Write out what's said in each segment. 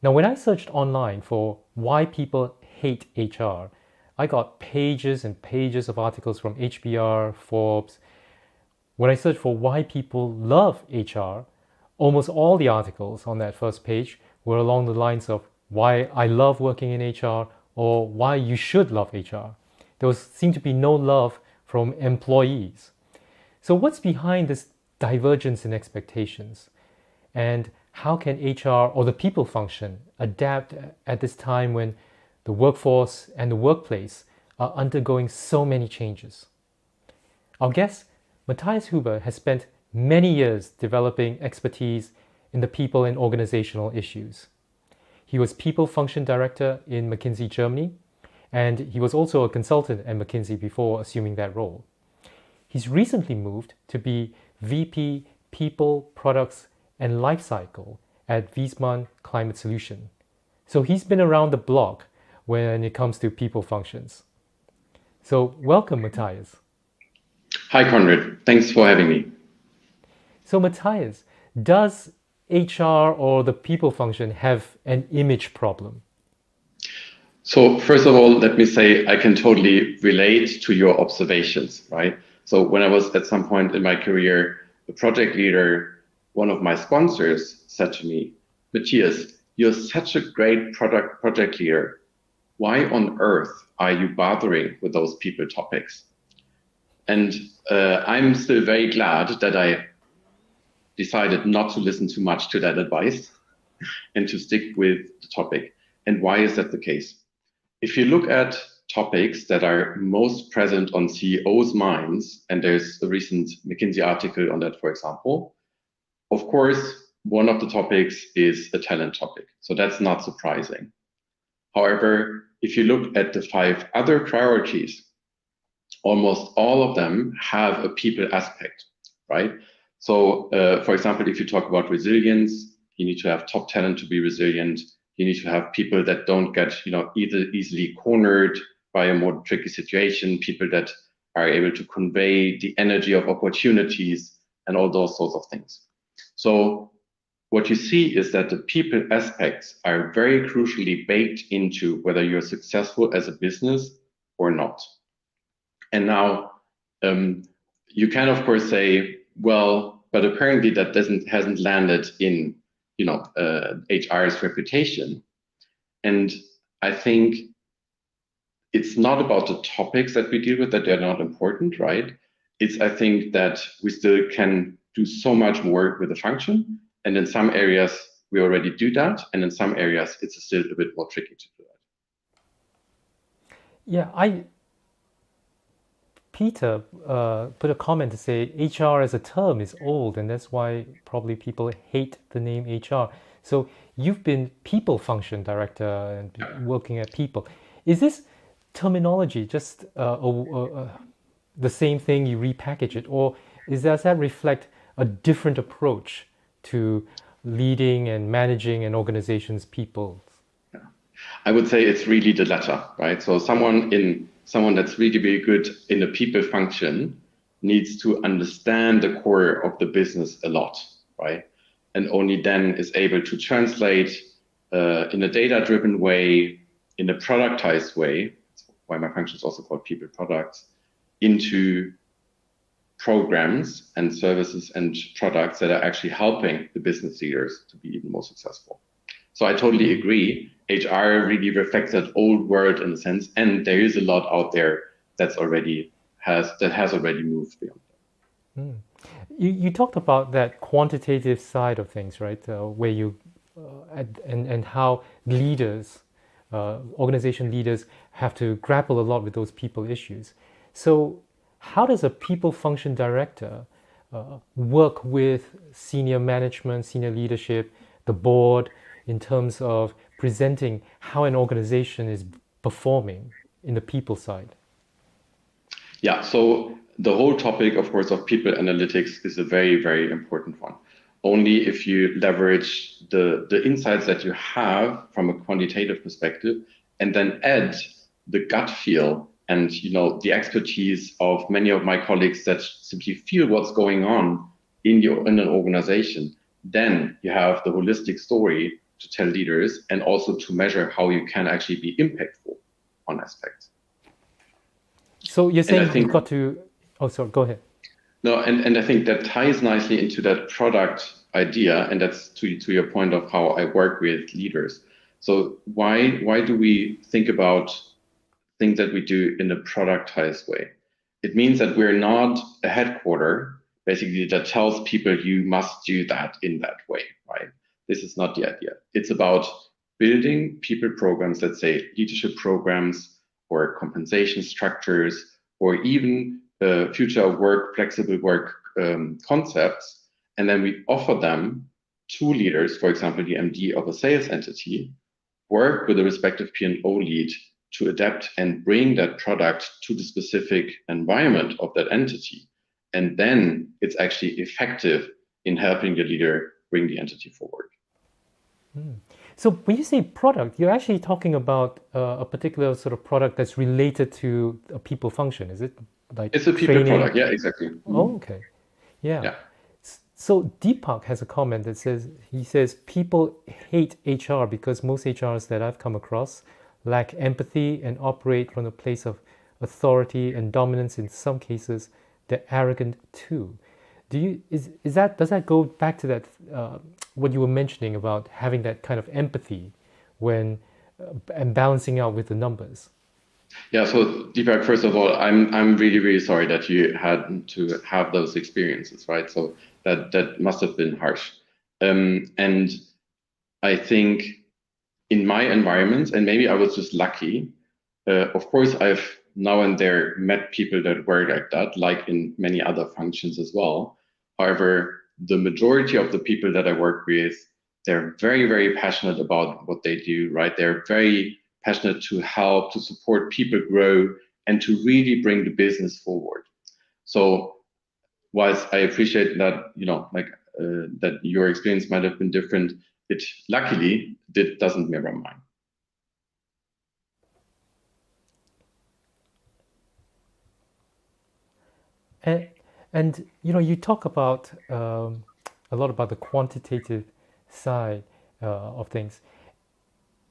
Now, when I searched online for why people hate HR, I got pages and pages of articles from HBR, Forbes. When I searched for why people love HR, almost all the articles on that first page were along the lines of why I love working in HR or why you should love HR. Seemed to be no love from employees. So what's behind this divergence in expectations? And how can HR or the people function adapt at this time when the workforce and the workplace are undergoing so many changes? Our guest, Mathias Huber, has spent many years developing expertise in the people and organizational issues. He was People Function Director in McKinsey, Germany, and he was also a consultant at McKinsey before assuming that role. He's recently moved to be VP People, Products, and Lifecycle at Viessman Climate Solution. So he's been around the block when it comes to people functions. So welcome, Mathias. Hi, Conrad. Thanks for having me. So Mathias, does HR or the people function have an image problem? So first of all, let me say I can totally relate to your observations, right? So when I was at some point in my career a project leader, one of my sponsors said to me, Matthias, you're such a great project leader. Why on earth are you bothering with those people topics? And I'm still very glad that I decided not to listen too much to that advice and to stick with the topic. And why is that the case? If you look at topics that are most present on CEOs' minds, and there's a recent McKinsey article on that, for example, of course, one of the topics is a talent topic. So that's not surprising. However, if you look at the 5 other priorities, almost all of them have a people aspect, right? So, for example, if you talk about resilience, you need to have top talent to be resilient. You need to have people that don't get, either easily cornered by a more tricky situation, people that are able to convey the energy of opportunities and all those sorts of things. So what you see is that the people aspects are very crucially baked into whether you're successful as a business or not. And now you can, of course, say, well, but apparently that hasn't landed in HR's reputation. And I think it's not about the topics that we deal with, that they're not important, right? I think that we still can do so much more with the function. And in some areas, we already do that. And in some areas, it's still a bit more tricky to do that. Yeah, Peter put a comment to say HR as a term is old, and that's why probably people hate the name HR. So you've been people function director and working at people. Is this terminology just the same thing, you repackage it, or does that reflect a different approach to leading and managing an organization's people? Yeah. I would say it's really the latter, right? So someone that's really, really good in a people function needs to understand the core of the business a lot, right? And only then is able to translate in a data-driven way, in a productized way, that's why my function is also called people products, into programs and services and products that are actually helping the business leaders to be even more successful. So I totally agree. HR really reflects that old world in a sense, and there is a lot out there has already moved beyond that. You talked about that quantitative side of things, right? Where you and how leaders, organization leaders, have to grapple a lot with those people issues. So, how does a people function director work with senior management, senior leadership, the board, in terms of presenting how an organization is performing in the people side? Yeah, so the whole topic, of course, of people analytics is a very, very important one. Only if you leverage the insights that you have from a quantitative perspective and then add the gut feel and the expertise of many of my colleagues that simply feel what's going on in an organization, then you have the holistic story to tell leaders and also to measure how you can actually be impactful on aspects. So you're saying you've got to, oh, sorry, go ahead. No, and I think that ties nicely into that product idea, and that's to your point of how I work with leaders. So why do we think about things that we do in a productized way? It means that we're not a headquarter, basically, that tells people you must do that in that way, right? This is not the idea. It's about building people programs, let's say leadership programs or compensation structures, or even future work, flexible work concepts. And then we offer them to leaders, for example, the MD of a sales entity, work with the respective P&O lead to adapt and bring that product to the specific environment of that entity. And then it's actually effective in helping the leader bring the entity forward. So when you say product, you're actually talking about a particular sort of product that's related to a people function, is it? Like it's a people training? Product, yeah, exactly. Oh, okay. Yeah. So Deepak has a comment that says, he says, people hate HR because most HRs that I've come across lack empathy and operate from a place of authority and dominance. In some cases, they're arrogant too. Does that go back to that what you were mentioning about having that kind of empathy when and balancing out with the numbers? Yeah, so Deepak, first of all, I'm really, really sorry that you had to have those experiences, right? So that must have been harsh. And I think in my environment, and maybe I was just lucky, of course, I've now and there met people that were like that, like in many other functions as well. However, the majority of the people that I work with, they're very, very passionate about what they do, right? They're very passionate to help, to support people grow, and to really bring the business forward. So whilst I appreciate that, that your experience might have been different, it luckily doesn't mirror mine. And you talk about a lot about the quantitative side of things.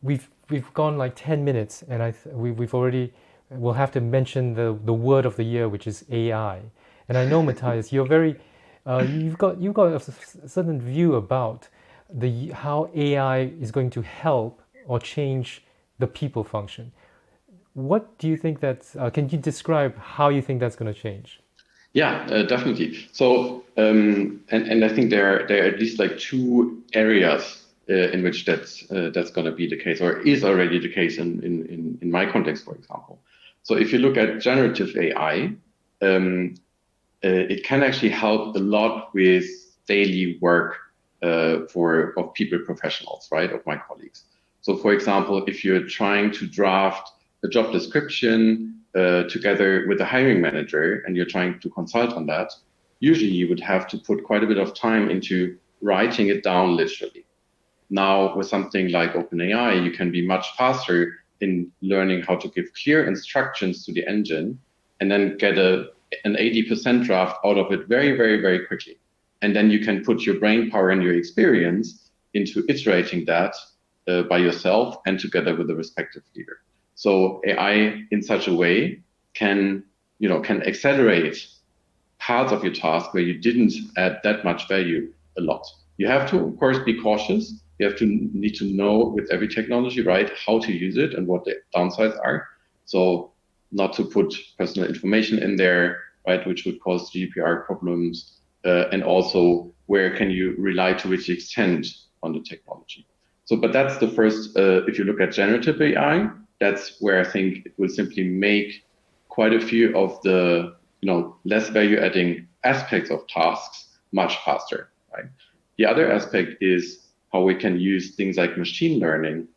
We've gone like 10 minutes, and we'll have to mention the word of the year, which is AI. And I know, Mathias, you're very you've got a certain view about how AI is going to help or change the people function. What do you think can you describe how you think that's going to change? Yeah, definitely. So, and I think there are at least like two areas in which that's going to be the case, or is already the case in my context, for example. So, if you look at generative AI, it can actually help a lot with daily work of people professionals, right, of my colleagues. So, for example, if you're trying to draft a job description together with a hiring manager and you're trying to consult on that, usually you would have to put quite a bit of time into writing it down literally. Now, with something like OpenAI, you can be much faster in learning how to give clear instructions to the engine and then get an 80% draft out of it very, very, very quickly. And then you can put your brain power and your experience into iterating that by yourself and together with the respective leader. So AI in such a way can accelerate parts of your task where you didn't add that much value a lot. You have to, of course, be cautious. You need to know with every technology, right, how to use it and what the downsides are. So not to put personal information in there, right, which would cause GDPR problems, and also where can you rely to which extent on the technology. So, but that's the first, if you look at generative AI, that's where I think it will simply make quite a few of the less value adding aspects of tasks much faster, right? The other aspect is how we can use things like machine learning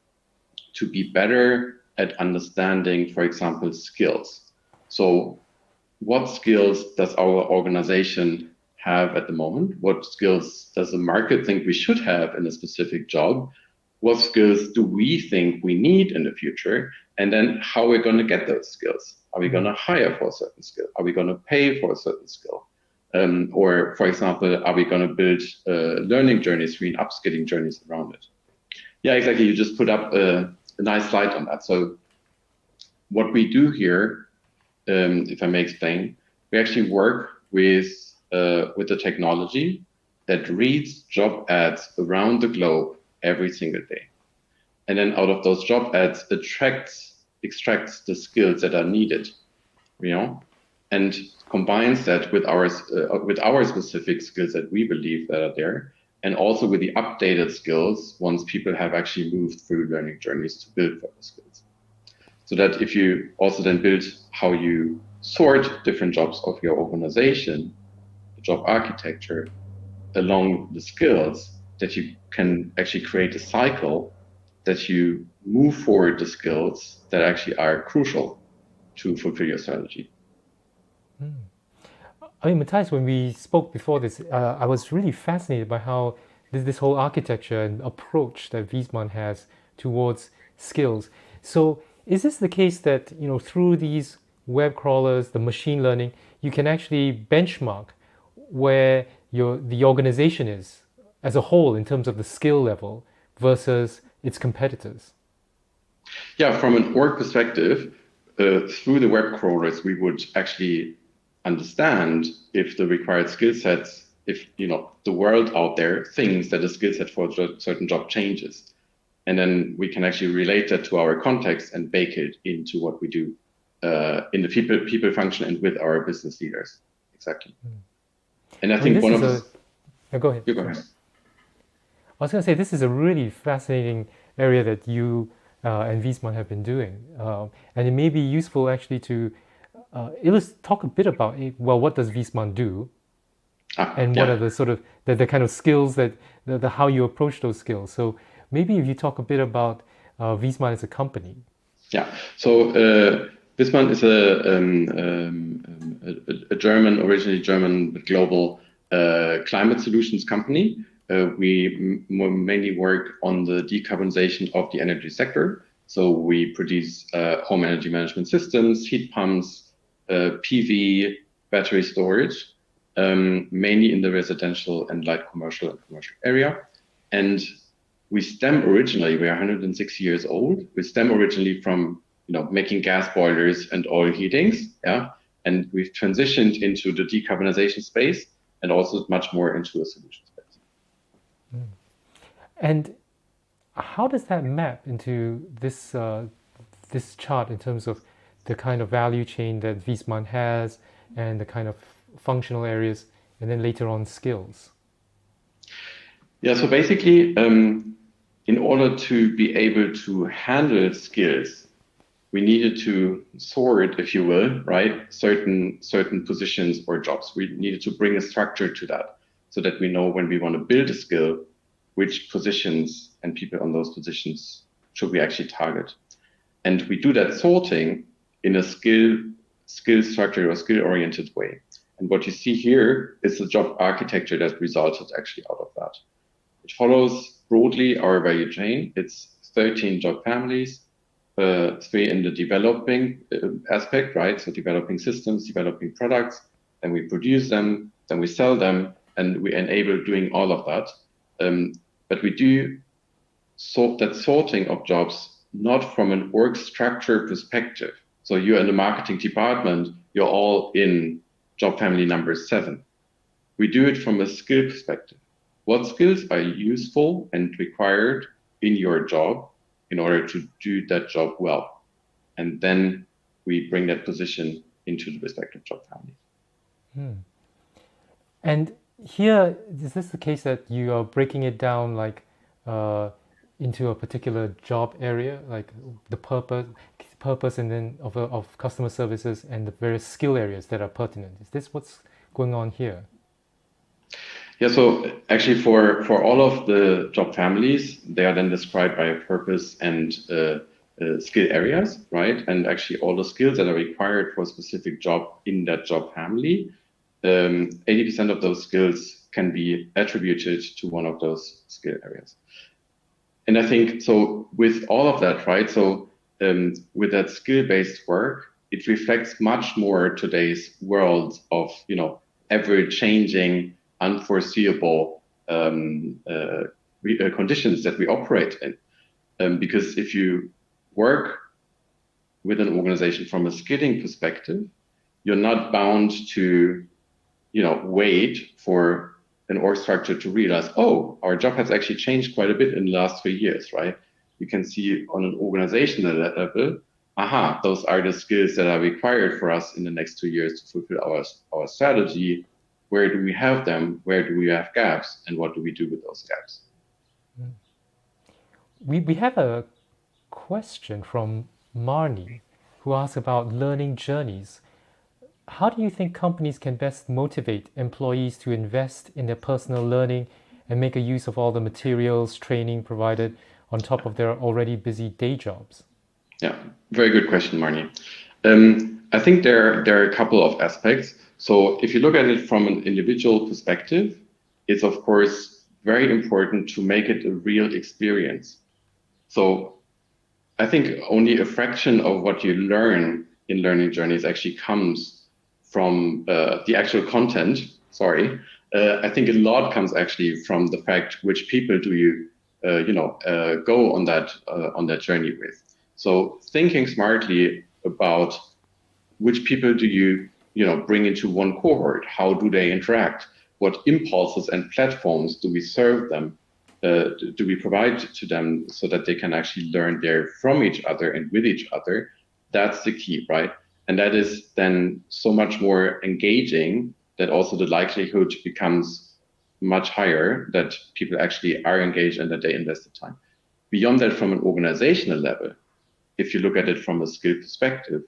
to be better at understanding, for example, skills. So what skills does our organization have at the moment? What skills does the market think we should have in a specific job? What skills do we think we need in the future? And then how we're going to get those skills? Are we going to hire for a certain skill? Are we going to pay for a certain skill? Or, for example, are we going to build learning journeys, upskilling journeys around it? Yeah, exactly. You just put up a nice slide on that. So what we do here, if I may explain, we actually work with the technology that reads job ads around the globe every single day. And then out of those job ads, extracts the skills that are needed, and combines that with our specific skills that we believe that are there, and also with the updated skills once people have actually moved through learning journeys to build further skills. So that if you also then build how you sort different jobs of your organization, the job architecture, along the skills, that you can actually create a cycle that you move forward the skills that actually are crucial to fulfill your strategy. I mean, Matthias, when we spoke before this, I was really fascinated by how this whole architecture and approach that Viessman has towards skills. So, is this the case that through these web crawlers, the machine learning, you can actually benchmark where the organization is as a whole in terms of the skill level versus its competitors? Yeah, from an org perspective, through the web crawlers, we would actually understand if the required skill sets, if the world out there thinks that the skill set for a certain job changes, and then we can actually relate that to our context and bake it into what we do in the people function and with our business leaders. Exactly. And I think this one is of the, go ahead. you go ahead. I was going to say this is a really fascinating area that you and Viessman have been doing, and it may be useful actually to talk a bit about what does Viessman do, and what are the sort of the kind of skills that the how you approach those skills. So maybe if you talk a bit about Viessman as a company. Yeah. So Viessman is a German, originally German, but global climate solutions company. We mainly work on the decarbonization of the energy sector. So we produce home energy management systems, heat pumps, PV, battery storage, mainly in the residential and light commercial area. And we are 106 years old. We stem originally from making gas boilers and oil heatings, and we've transitioned into the decarbonization space and also much more into a solution space. And how does that map into this this chart in terms of the kind of value chain that Viessman has and the kind of functional areas, and then later on skills? Yeah, so basically, in order to be able to handle skills, we needed to sort, if you will, right, certain positions or jobs. We needed to bring a structure to that so that we know when we want to build a skill, which positions and people on those positions should we actually target. And we do that sorting in a skill structure or skill-oriented way. And what you see here is the job architecture that resulted actually out of that. It follows broadly our value chain. It's 13 job families, 3 in the developing aspect, right? So developing systems, developing products, then we produce them, then we sell them, and we enable doing all of that. But we do that sorting of jobs not from an org structure perspective. So you're in the marketing department, you're all in job family number 7. We do it from a skill perspective. What skills are useful and required in your job in order to do that job well? And then we bring that position into the respective job family. And here, is this the case that you are breaking it down like into a particular job area, like the purpose and then of customer services and the various skill areas that are pertinent? Is this what's going on here? Yeah, so actually for all of the job families, they are then described by a purpose and skill areas, right? And actually all the skills that are required for a specific job in that job family, 80% of those skills can be attributed to one of those skill areas. And I think, so with all of that, right? So with that skill-based work, it reflects much more today's world of, ever-changing, unforeseeable conditions that we operate in. Because if you work with an organization from a skilling perspective, you're not bound to, wait for an org structure to realize, oh, our job has actually changed quite a bit in the last 3 years, right? You can see on an organizational level, those are the skills that are required for us in the next 2 years to fulfill our strategy. Where do we have them? Where do we have gaps? And what do we do with those gaps? We have a question from Marnie, who asks about learning journeys. How do you think companies can best motivate employees to invest in their personal learning and make a use of all the materials, training provided on top of their already busy day jobs? Yeah, very good question, Marnie. I think there are a couple of aspects. So if you look at it from an individual perspective, it's of course very important to make it a real experience. So I think only a fraction of what you learn in learning journeys actually comes from the actual content. Sorry, I think a lot comes actually from the fact which people do you go on that journey with. So thinking smartly about which people do you bring into one cohort, how do they interact, what impulses and platforms do we serve them, do we provide to them so that they can actually learn there from each other and with each other. That's the key, right? And that is then so much more engaging that also the likelihood becomes much higher that people actually are engaged and that they invest the time. Beyond that, from an organizational level, if you look at it from a skill perspective,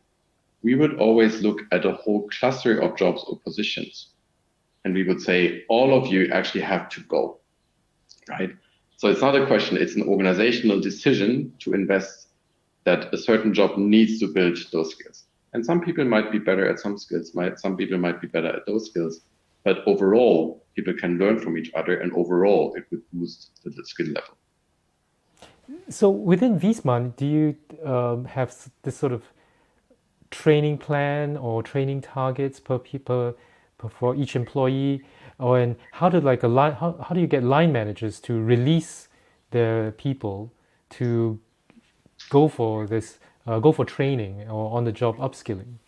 we would always look at a whole cluster of jobs or positions. And we would say, all of you actually have to go, right? So it's not a question, it's an organizational decision to invest that a certain job needs to build those skills. And some people might be better at some skills, some people might be better at those skills, but overall, people can learn from each other, and overall, it would boost the skill level. So within Viessman, do you have this sort of training plan or training targets per people for each employee, and how do how do you get line managers to release their people to go for training or on the job upskilling?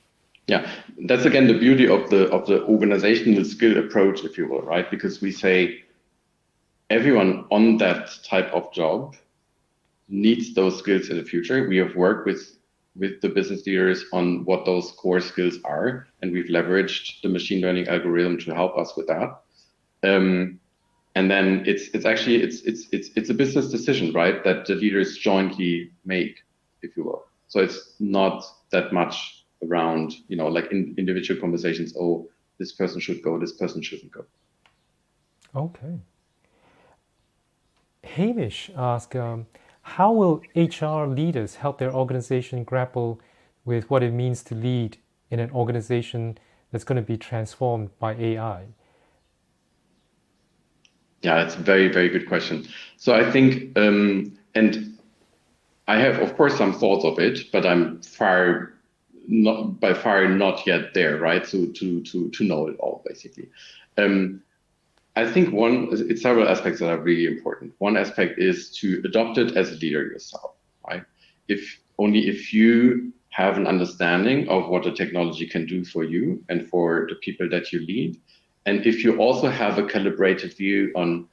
Yeah, that's again the beauty of the organizational skill approach, if you will, right? Because we say everyone on that type of job needs those skills in the future. We have worked with the business leaders on what those core skills are, and we've leveraged the machine learning algorithm to help us with that. And then it's actually a business decision, right? That the leaders jointly make, if you will. So it's not that much around, like in individual conversations. Oh, this person should go, this person shouldn't go. Okay. Hamish asked, how will HR leaders help their organization grapple with what it means to lead in an organization that's going to be transformed by AI? Yeah, it's a very, very good question. So I think, and I have, of course, some thoughts of it, but I'm by far not yet there, right? So to know it all, basically. I think it's several aspects that are really important. One aspect is to adopt it as a leader yourself, right? If you have an understanding of what the technology can do for you and for the people that you lead, and if you also have a calibrated view on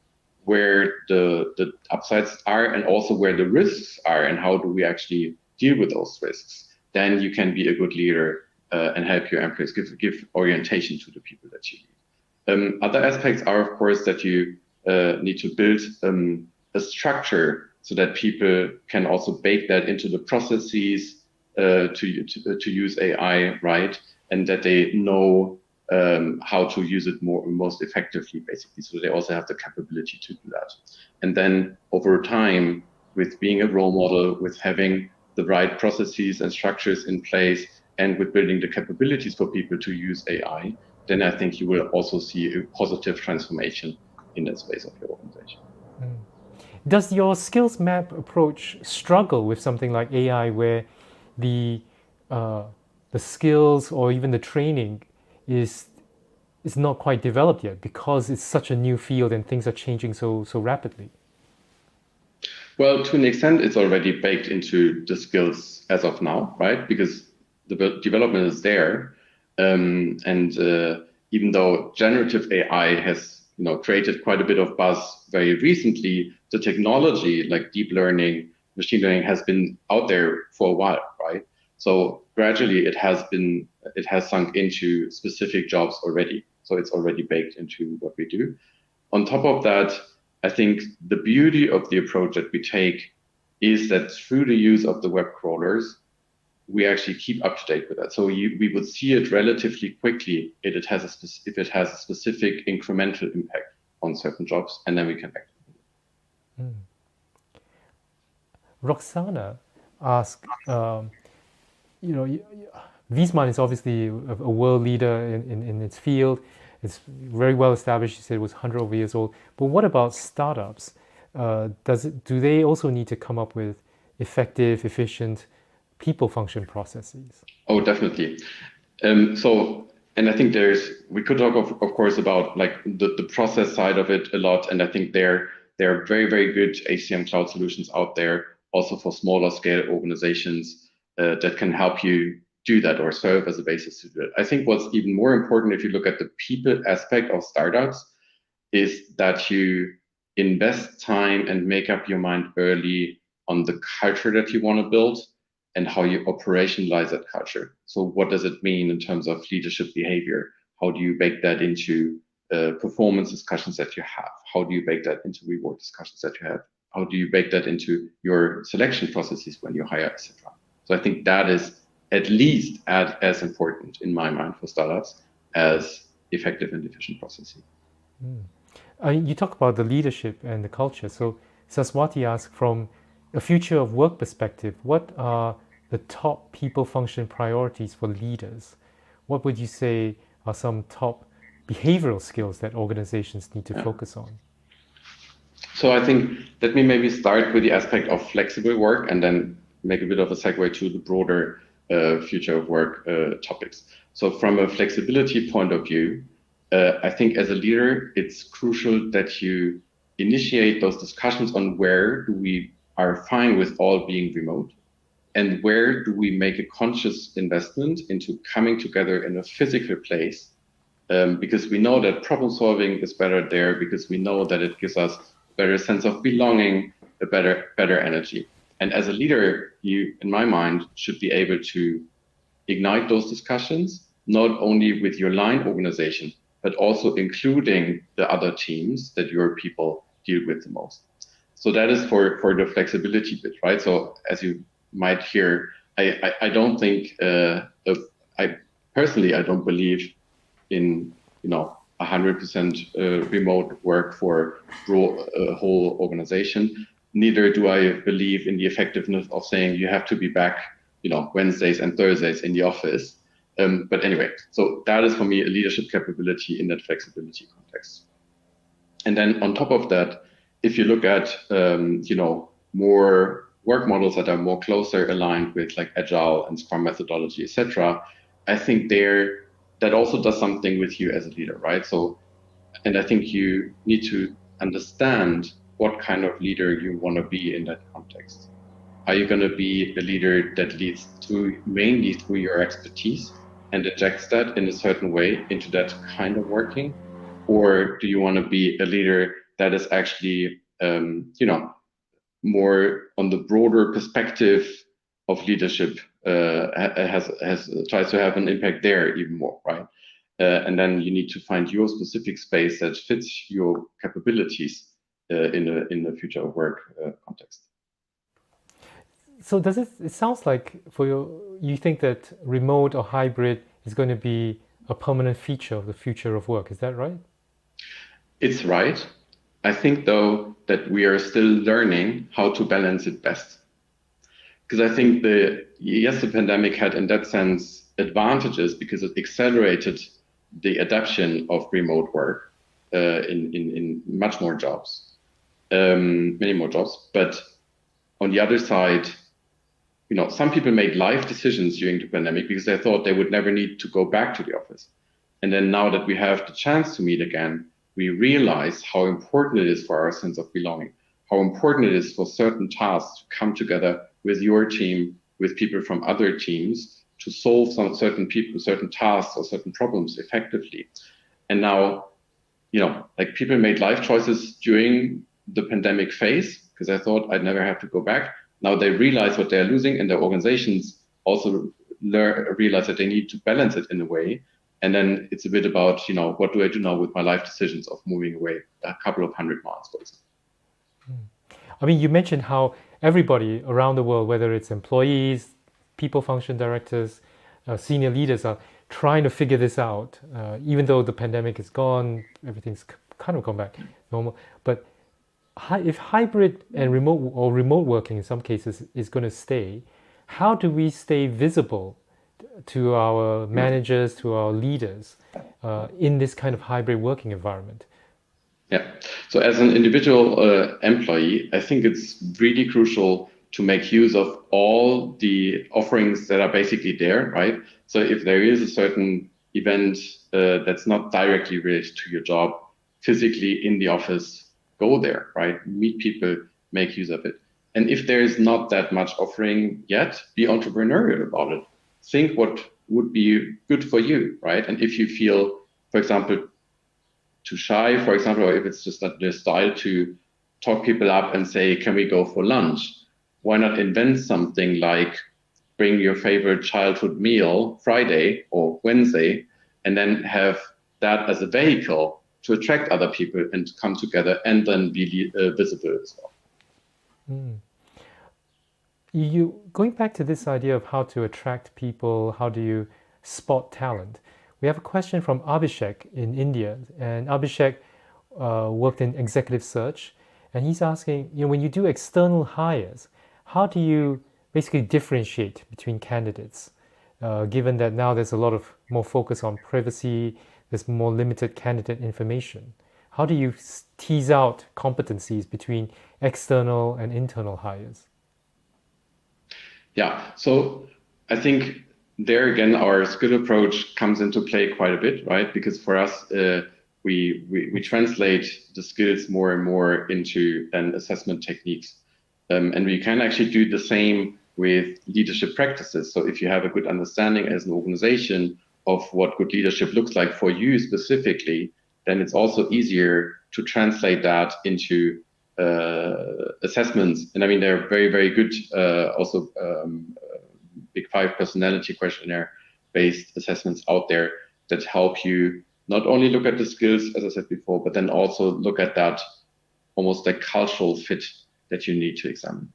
where the upsides are and also where the risks are and how do we actually deal with those risks, then you can be a good leader and help your employees, give orientation to the people that you lead. Other aspects are, of course, that you need to build a structure so that people can also bake that into the processes to use AI, right? And that they know how to use it most effectively, basically. So they also have the capability to do that. And then over time, with being a role model, with having the right processes and structures in place, and with building the capabilities for people to use AI, then I think you will also see a positive transformation in that space of your organization. Does your skills map approach struggle with something like AI, where the skills or even the training is not quite developed yet because it's such a new field and things are changing so rapidly? Well, to an extent, it's already baked into the skills as of now, right? Because the development is there, and even though generative AI has created quite a bit of buzz very recently, the technology like deep learning, machine learning has been out there for a while, right? So gradually, it has sunk into specific jobs already. So it's already baked into what we do. On top of that, I think the beauty of the approach that we take is that through the use of the web crawlers, we actually keep up to date with that. So we would see it relatively quickly if it has a specific incremental impact on certain jobs, and then we can act. Roxana asked, Viessman is obviously a world leader in its field. It's very well established. You said it was 100 over years old. But what about startups? Do they also need to come up with effective, efficient people function processes? Oh, definitely. And I think we could talk of course about like the process side of it a lot. And I think there are very, very good HCM cloud solutions out there also for smaller scale organizations that can help you do that or serve as a basis to do it. I think what's even more important if you look at the people aspect of startups is that you invest time and make up your mind early on the culture that you want to build and how you operationalize that culture. So what does it mean in terms of leadership behavior? How do you bake that into performance discussions that you have? How do you bake that into reward discussions that you have? How do you bake that into your selection processes when you hire, etc.? So I think that is at least as important in my mind for startups as effective and efficient processing. You talk about the leadership and the culture. So Saswati asked, from a future of work perspective, what are the top people function priorities for leaders? What would you say are some top behavioral skills that organizations need to focus on? So I think let me maybe start with the aspect of flexible work and then make a bit of a segue to the broader future of work topics. So from a flexibility point of view, I think as a leader, it's crucial that you initiate those discussions on where do we are fine with all being remote and where do we make a conscious investment into coming together in a physical place, because we know that problem solving is better there, because we know that it gives us a better sense of belonging, a better energy. And as a leader, you, in my mind, should be able to ignite those discussions, not only with your line organization, but also including the other teams that your people deal with the most. So that is for the flexibility bit, right? So as you might hear, I don't think, I personally, I don't believe in, 100% remote work for a whole organization. Neither do I believe in the effectiveness of saying you have to be back, Wednesdays and Thursdays in the office. But anyway, so that is for me a leadership capability in that flexibility context. And then on top of that, if you look at, more work models that are more closer aligned with like Agile and Scrum methodology, etc., I think that also does something with you as a leader, right? So, and I think you need to understand what kind of leader you want to be in that context. Are you going to be a leader that leads mainly through your expertise and injects that in a certain way into that kind of working? Or do you want to be a leader that is actually, more on the broader perspective of leadership, tries to have an impact there even more, right? And then you need to find your specific space that fits your capabilities in the future of work context. So it sounds like you think that remote or hybrid is going to be a permanent feature of the future of work. Is that right? It's right. I think, though, that we are still learning how to balance it best. Because I think the pandemic had, in that sense, advantages because it accelerated the adoption of remote work in much more jobs, many more jobs. But on the other side, some people made life decisions during the pandemic because they thought they would never need to go back to the office. And then now that we have the chance to meet again, we realize how important it is for our sense of belonging, how important it is for certain tasks to come together with your team, with people from other teams to solve some certain tasks or certain problems effectively. And now, like people made life choices during the pandemic phase because I thought I'd never have to go back. Now they realize what they're losing, and their organizations also realize that they need to balance it in a way. And then it's a bit about, what do I do now with my life decisions of moving away a couple of 100 miles, for example. I mean, you mentioned how everybody around the world, whether it's employees, people function directors, senior leaders, are trying to figure this out. Even though the pandemic is gone, everything's kind of gone back normal. But if hybrid and remote working in some cases is going to stay, how do we stay visible to our managers, to our leaders in this kind of hybrid working environment? Yeah. So as an individual employee, I think it's really crucial to make use of all the offerings that are basically there, right? So if there is a certain event that's not directly related to your job, physically in the office, go there, right? Meet people, make use of it. And if there is not that much offering yet, be entrepreneurial about it. Think what would be good for you, right? And if you feel, for example, too shy, for example, or if it's just not their style to talk people up and say, can we go for lunch? Why not invent something like bring your favorite childhood meal Friday or Wednesday, and then have that as a vehicle to attract other people and come together and then be visible as well. Going back to this idea of how to attract people, how do you spot talent? We have a question from Abhishek in India, and Abhishek worked in executive search, and he's asking, when you do external hires, how do you basically differentiate between candidates, given that now there's a lot of more focus on privacy, there's more limited candidate information? How do you tease out competencies between external and internal hires? Yeah, so I think there again, our skill approach comes into play quite a bit, right? Because for us, we translate the skills more and more into an assessment techniques. And we can actually do the same with leadership practices. So if you have a good understanding as an organization of what good leadership looks like for you specifically, then it's also easier to translate that into assessments. And I mean, they're very, very good also Big 5 personality questionnaire based assessments out there that help you not only look at the skills, as I said before, but then also look at that almost like cultural fit that you need to examine.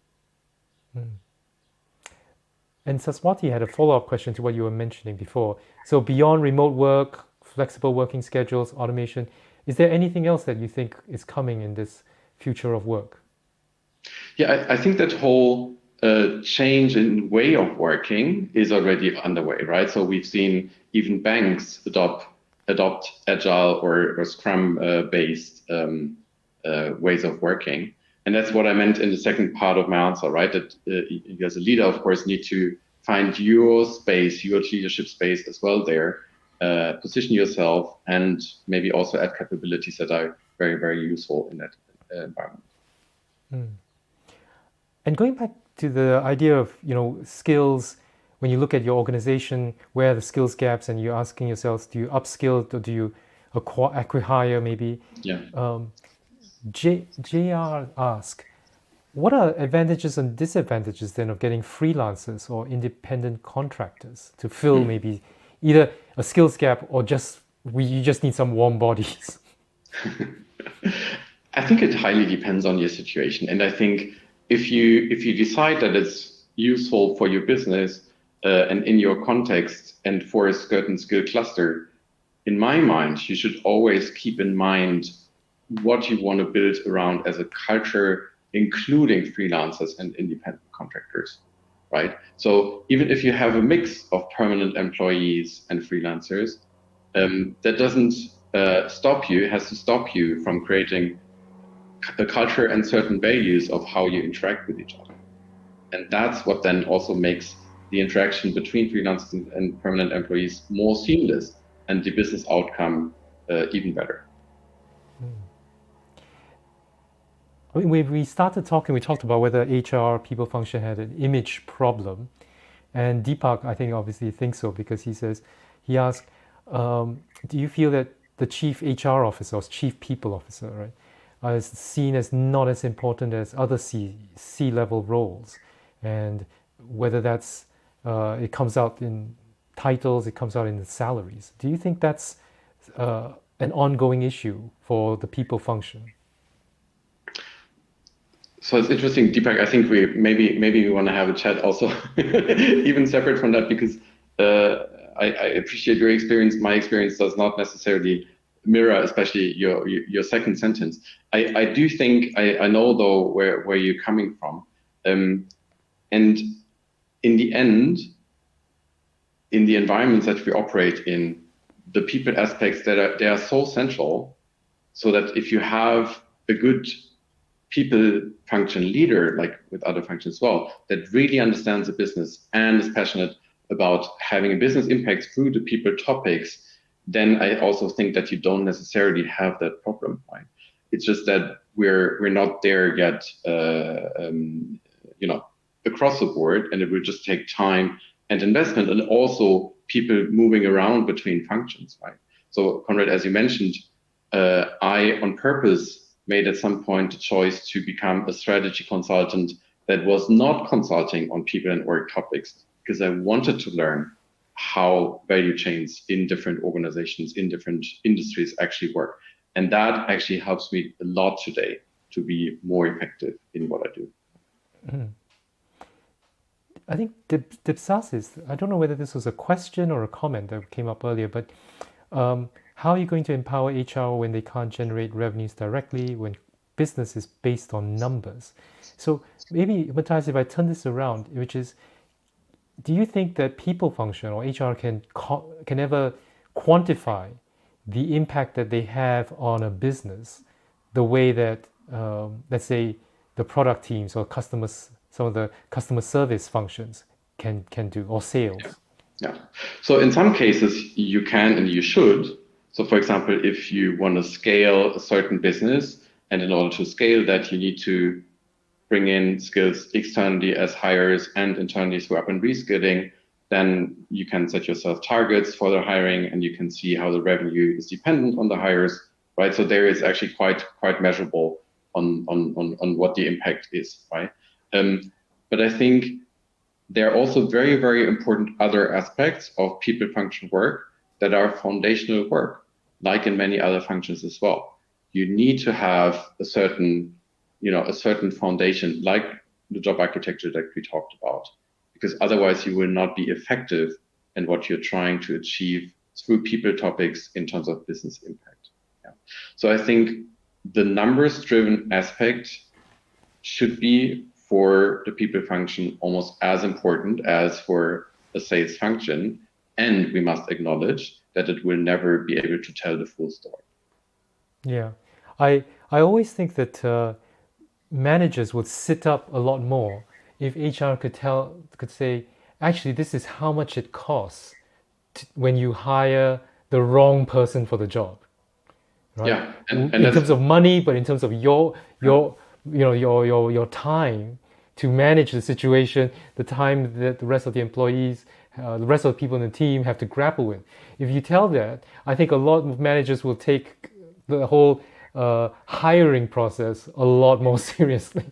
And Saswati had a follow-up question to what you were mentioning before. So beyond remote work, flexible working schedules, automation, is there anything else that you think is coming in this future of work? Yeah, I think that whole change in way of working is already underway, right? So we've seen even banks adopt agile or Scrum based ways of working. And that's what I meant in the second part of my answer, right? That you as a leader, of course, need to find your space, your leadership space as well there, position yourself, and maybe also add capabilities that are very, very useful in that environment. And going back to the idea of, skills, when you look at your organization, where are the skills gaps, and you're asking yourselves, do you upskill or do you acquire maybe? Yeah. JR asked, what are advantages and disadvantages then of getting freelancers or independent contractors to fill maybe either a skills gap or you just need some warm bodies? I think it highly depends on your situation. And I think if you decide that it's useful for your business and in your context and for a certain skill cluster, in my mind, you should always keep in mind what you want to build around as a culture, including freelancers and independent contractors, right? So even if you have a mix of permanent employees and freelancers, that doesn't stop you, it has to stop you from creating a culture and certain values of how you interact with each other. And that's what then also makes the interaction between freelancers and permanent employees more seamless and the business outcome even better. I mean, we started talking, we talked about whether HR people function had an image problem. And Deepak, I think, obviously thinks so because he asked, do you feel that the chief HR officer or chief people officer, right, is seen as not as important as other C-level roles? And whether that's, it comes out in titles, it comes out in the salaries. Do you think that's an ongoing issue for the people function? So it's interesting, Deepak. I think we want to have a chat also, even separate from that, because I appreciate your experience. My experience does not necessarily mirror, especially your second sentence. I do think I know though where you're coming from, and in the end, in the environments that we operate in, the people aspects they are so central, so that if you have a good people function leader, like with other functions as well, that really understands the business and is passionate about having a business impact through the people topics, then I also think that you don't necessarily have that problem, right? It's just that we're not there yet, across the board, and it will just take time and investment, and also people moving around between functions, right? So, Conrad, as you mentioned, I on purpose made at some point the choice to become a strategy consultant that was not consulting on people and org topics, because I wanted to learn how value chains in different organizations, in different industries actually work. And that actually helps me a lot today to be more effective in what I do. Mm. I think Dipsasis, I don't know whether this was a question or a comment that came up earlier, but how are you going to empower HR when they can't generate revenues directly, when business is based on numbers? So maybe, Mathias, if I turn this around, which is, do you think that people function or HR can ever quantify the impact that they have on a business the way that, let's say, the product teams or customers, some of the customer service functions can do, or sales? Yeah. So in some cases, you can and you should. So for example, if you want to scale a certain business, and in order to scale that, you need to bring in skills externally as hires and internally through up and reskilling, then you can set yourself targets for the hiring, and you can see how the revenue is dependent on the hires, right? So there is actually quite measurable on what the impact is, right? But I think there are also very, very important other aspects of people function work that are foundational work, like in many other functions as well. You need to have a certain foundation, like the job architecture that we talked about, because otherwise you will not be effective in what you're trying to achieve through people topics in terms of business impact. Yeah. So I think the numbers-driven aspect should be for the people function almost as important as for a sales function, and we must acknowledge that it will never be able to tell the full story. Yeah, I always think that managers would sit up a lot more if HR could say, actually, this is how much it costs when you hire the wrong person for the job, right? Yeah, and in terms of money, but in terms of your time to manage the situation, the time that the rest of the employees, the rest of the people in the team have to grapple with. If you tell that, I think a lot of managers will take the whole hiring process a lot more seriously.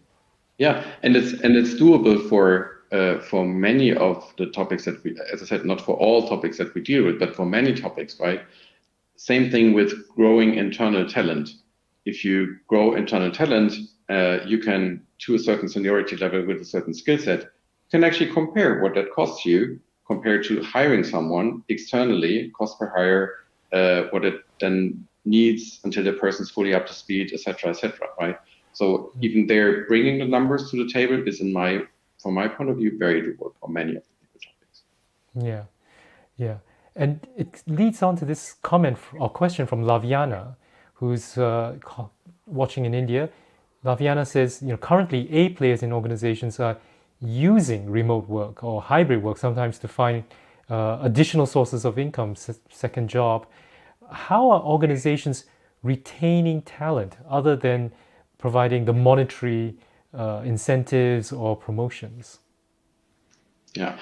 Yeah, and it's doable for many of the topics that we, as I said, not for all topics that we deal with, but for many topics, right? Same thing with growing internal talent. If you grow internal talent, you can, to a certain seniority level with a certain skill set, can actually compare what that costs you compared to hiring someone externally, cost per hire, what it then needs until the person's fully up to speed, et cetera, right? So even there, bringing the numbers to the table is, from my point of view, very doable for many of the topics. Yeah, yeah. And it leads on to this comment or question from Laviana, who's watching in India. Laviana says, currently A players in organizations are using remote work or hybrid work sometimes to find additional sources of income, second job. How are organizations retaining talent other than providing the monetary incentives or promotions? Yeah.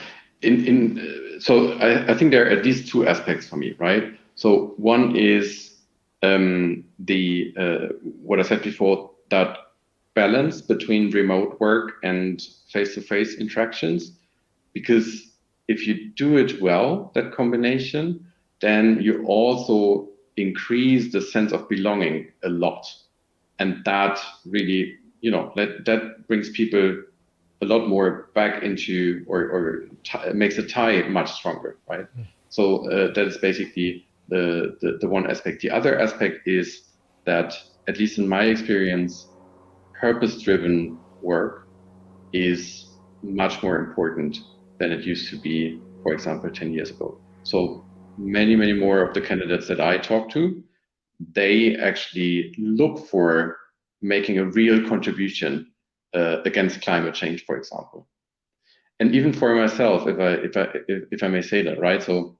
So I think there are at least two aspects for me, right? So one is what I said before, that balance between remote work and face-to-face interactions, because if you do it well, that combination, then you also increase the sense of belonging a lot, and that really, that brings people a lot more back into, or makes a tie much stronger, right? So that is basically the one aspect. The other aspect is that, at least in my experience, purpose-driven work is much more important than it used to be, for example, 10 years ago. So many more of the candidates that I talk to, they actually look for making a real contribution against climate change, for example. And even for myself, if I may say that, right? So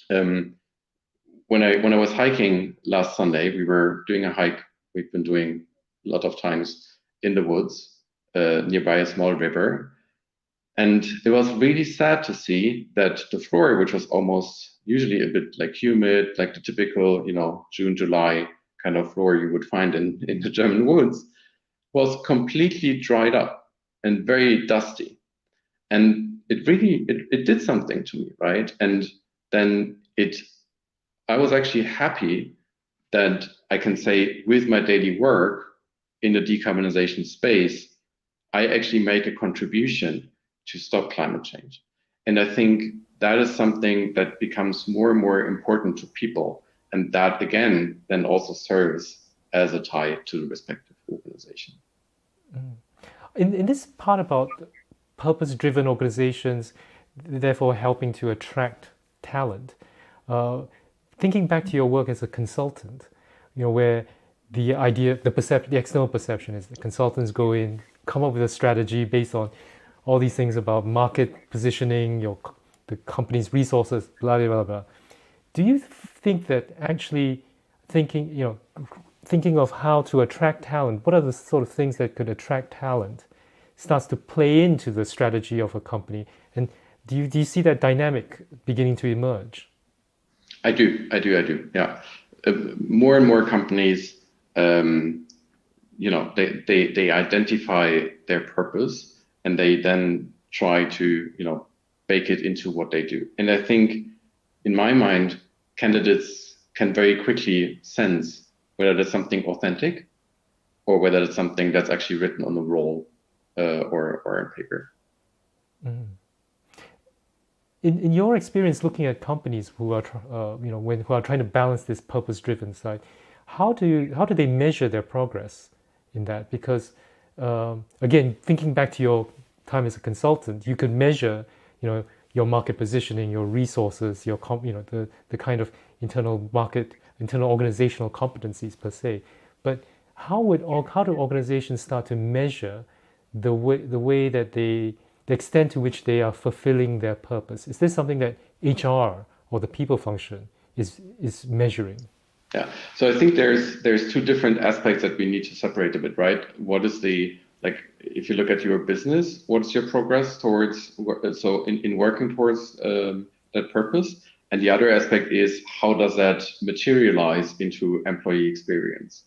when I was hiking last Sunday, we were doing a hike we've been doing a lot of times in the woods nearby a small river. And it was really sad to see that the floor, which was almost usually a bit like humid, like the typical, June, July kind of floor you would find in the German woods, was completely dried up and very dusty. And it really, it did something to me, right? And then I was actually happy that I can say, with my daily work in the decarbonization space, I actually make a contribution to stop climate change. And I think that is something that becomes more and more important to people. And that, again, then also serves as a tie to the respective organization. In this part about purpose-driven organizations, therefore helping to attract talent, thinking back to your work as a consultant, where the idea, the external perception is that consultants go in, come up with a strategy based on all these things about market positioning, the company's resources, blah, blah, blah. Do you think that actually thinking of how to attract talent, what are the sort of things that could attract talent, starts to play into the strategy of a company? And do you see that dynamic beginning to emerge? I do. Yeah. More and more companies, they identify their purpose, and they then try to, bake it into what they do. And I think, in my mind, candidates can very quickly sense whether there's something authentic or whether it's something that's actually written on the roll or on paper. Mm. In your experience looking at companies who are who are trying to balance this purpose-driven side, how do they measure their progress in that? Because again, thinking back to your time as a consultant, you could measure your market positioning, your resources, your the kind of internal organizational competencies per se. But how do organizations start to measure the way that the extent to which they are fulfilling their purpose? Is this something that HR or the people function is measuring? Yeah. So I think there's two different aspects that we need to separate a bit, right? What is if you look at your business, what's your progress towards, so in working towards that purpose? And the other aspect is, how does that materialize into employee experience?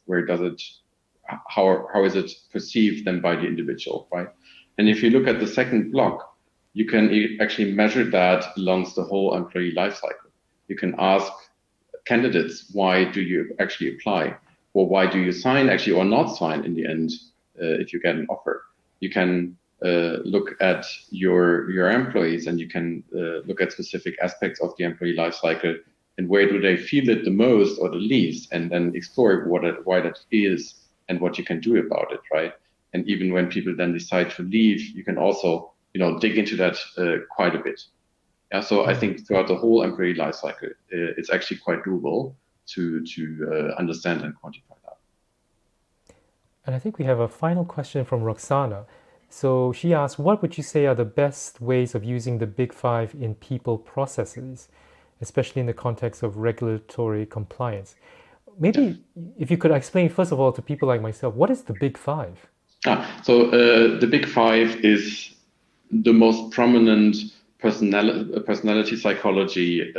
How is it perceived then by the individual, right? And if you look at the second block, you can actually measure that along the whole employee lifecycle. You can ask candidates, why do you actually apply? Or why do you sign actually or not sign in the end if you get an offer? You can look at your employees, and you can look at specific aspects of the employee lifecycle and where do they feel it the most or the least, and then explore why that is and what you can do about it, right? And even when people then decide to leave, you can also dig into that quite a bit. Yeah, so I think throughout the whole employee life cycle, it's actually quite doable to understand and quantify that. And I think we have a final question from Roxana. So she asks, what would you say are the best ways of using the Big Five in people processes, especially in the context of regulatory compliance? maybe if you could explain, first of all, to people like myself, what is the Big Five? The Big Five is the most prominent personality psychology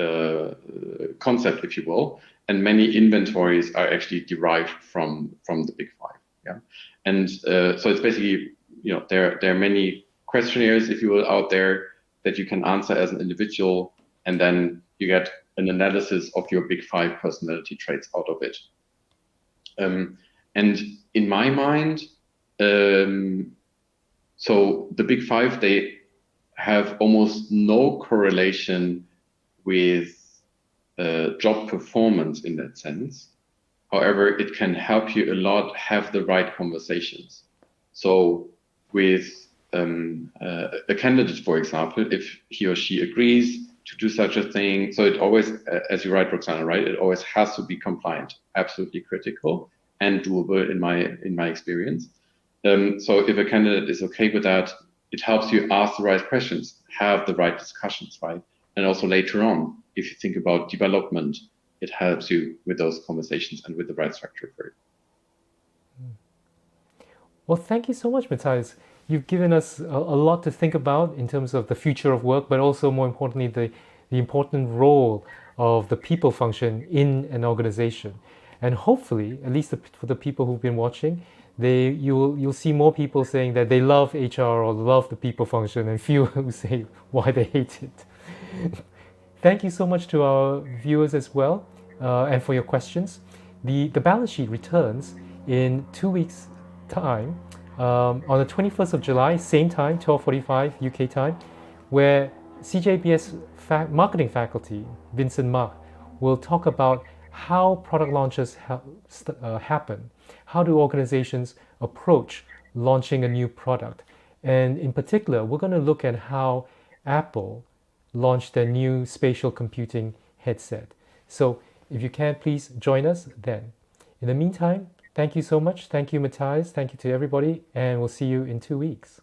concept, if you will, and many inventories are actually derived from the Big Five. Yeah, and so it's basically, there are many questionnaires, if you will, out there that you can answer as an individual, and then you get an analysis of your Big Five personality traits out of it. And in my mind, so the Big Five, they have almost no correlation with job performance in that sense. However, it can help you a lot have the right conversations. So with a candidate, for example, if he or she agrees to do such a thing, so it always, as you write, Roxana, right, it always has to be compliant, absolutely critical and doable in my experience. So if a candidate is okay with that, it helps you ask the right questions, have the right discussions, right? And also later on, if you think about development, it helps you with those conversations and with the right structure for it. Well, thank you so much, Mathias. You've given us a lot to think about in terms of the future of work, but also more importantly, the important role of the people function in an organization. And hopefully, at least for the people who've been watching, you'll see more people saying that they love HR or love the people function, and few who say why they hate it. Thank you so much to our viewers as well, and for your questions. The balance sheet returns in 2 weeks' time, on the 21st of July, same time, 12:45 UK time, where CJBS marketing faculty, Viessman, will talk about how product launches happen. How do organizations approach launching a new product? And in particular, we're going to look at how Apple launched their new spatial computing headset. So if you can, please join us then. In the meantime, thank you so much. Thank you, Mathias. Thank you to everybody. And we'll see you in 2 weeks.